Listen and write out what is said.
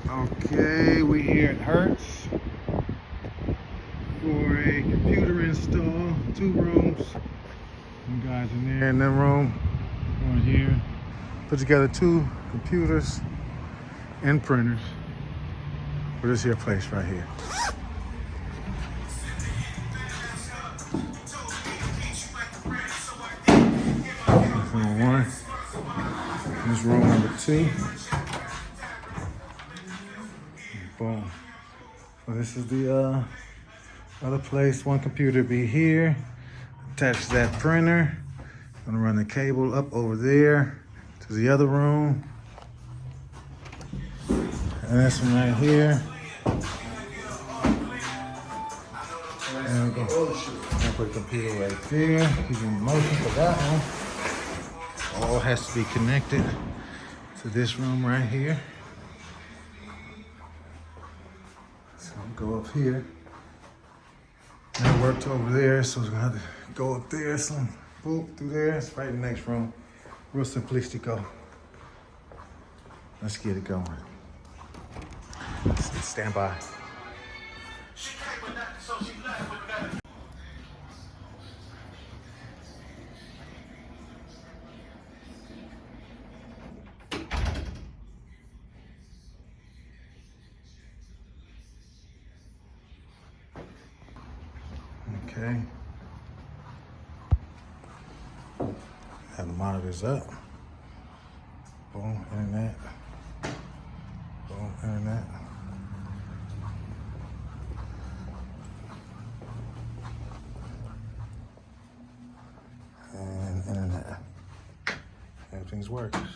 Okay, we're here at Hertz for a computer install. 2 rooms. You guys in there in that room. Over here. Put together 2 computers and printers for this here place right here. That's room 1. This is room number 2. Boom. So this is the other place. 1 computer be here. Attach that printer. Gonna run the cable up over there to the other room. And this one right here. And we're gonna put the computer right there. Keep in motion for that one. All has to be connected to this room right here. So I'll go up here. And it worked over there, so we're gonna have to go up there. So boop through there. It's right in the next room. Real simplistico. Let's get it going. Stand by. Okay. Have the monitors up. Boom, internet. Boom, internet. And internet. Everything's working.